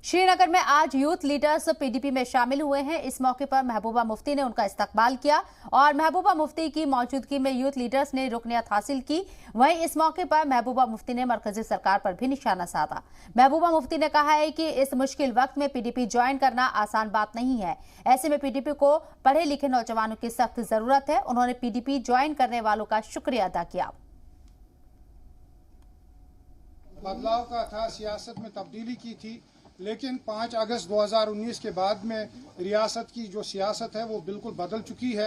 श्रीनगर में आज youth leaders PDP में शामिल हुए हैं। इस मौके पर महबूबा मुफ्ती ने उनका इस्तकबाल किया और महबूबा मुफ्ती की मौजूदगी में यूथ लीडर्स ने रुकनियत हासिल की। वहीं इस मौके पर महबूबा मुफ्ती ने मरकजी सरकार पर भी निशाना साधा। महबूबा मुफ्ती ने कहा है कि इस मुश्किल वक्त में पीडीपी ज्वाइन करना आसान बात नहीं है। ऐसे में पीडीपी को पढ़े लिखे नौजवानों की सख्त जरूरत है। उन्होंने पीडीपी ज्वाइन करने वालों का शुक्रिया अदा किया। बदलाव का था, सियासत में तब्दीली की थी, लेकिन 5 अगस्त 2019 के बाद में रियासत की जो सियासत है वो बिल्कुल बदल चुकी है।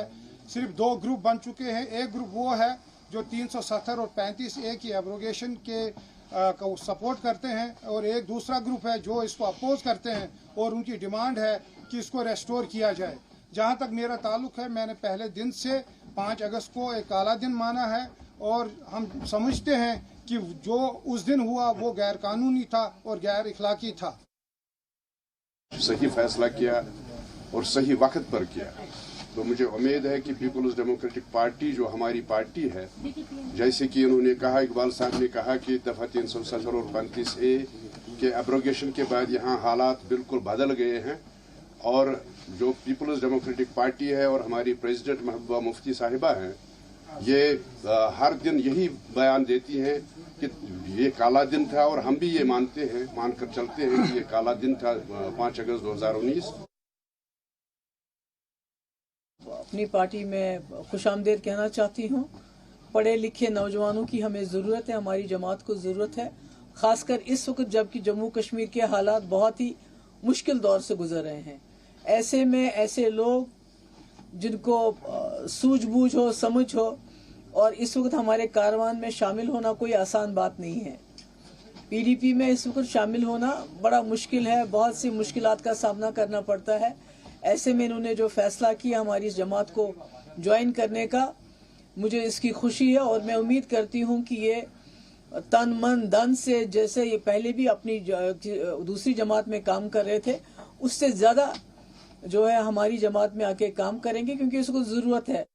सिर्फ 2 ग्रुप बन चुके हैं। एक ग्रुप वो है जो 370 और 35A की एब्रोगेशन को सपोर्ट करते हैं और एक दूसरा ग्रुप है जो इसको अपोज करते हैं और उनकी डिमांड है कि इसको रेस्टोर किया जाए। जहां तक मेरा ताल्लुक है, मैंने पहले दिन से 5 अगस्त को एक काला दिन माना है और हम समझते हैं कि जो उस दिन हुआ वो गैर कानूनी था और गैर इखलाकी था। सही फैसला किया और सही वक्त पर किया, तो मुझे उम्मीद है कि पीपल्स डेमोक्रेटिक पार्टी जो हमारी पार्टी है, जैसे कि उन्होंने कहा, इकबाल साहब ने कहा कि दफा 370 और 35A के एब्रोगेशन के बाद यहाँ हालात बिल्कुल बदल गए हैं और जो पीपल्स डेमोक्रेटिक पार्टी है और हमारी प्रेसिडेंट महबूबा मुफ्ती साहिबा हैं, ये हर दिन यही बयान देती हैं कि ये काला दिन था और हम भी ये मानकर चलते हैं कि ये काला दिन था 5 अगस्त 2019। अपनी पार्टी में खुशामदीद कहना चाहती हूँ। पढ़े लिखे नौजवानों की हमें ज़रूरत है, हमारी जमात को ज़रूरत है, खासकर इस वक्त जबकि जम्मू कश्मीर के हालात बहुत ही मुश्किल दौर से गुजर रहे हैं। ऐसे में ऐसे लोग जिनको सूझबूझ हो, समझ हो, और इस वक्त हमारे कारवान में शामिल होना कोई आसान बात नहीं है। पीडीपी में इस वक्त शामिल होना बड़ा मुश्किल है, बहुत सी मुश्किलात का सामना करना पड़ता है। ऐसे में इन्होंने जो फैसला किया हमारी इस जमात को ज्वाइन करने का, मुझे इसकी खुशी है और मैं उम्मीद करती हूँ कि ये तन मन धन से, जैसे ये पहले भी अपनी दूसरी जमात में काम कर रहे थे, उससे ज़्यादा जो है हमारी जमात में आके काम करेंगे, क्योंकि इसको ज़रूरत है।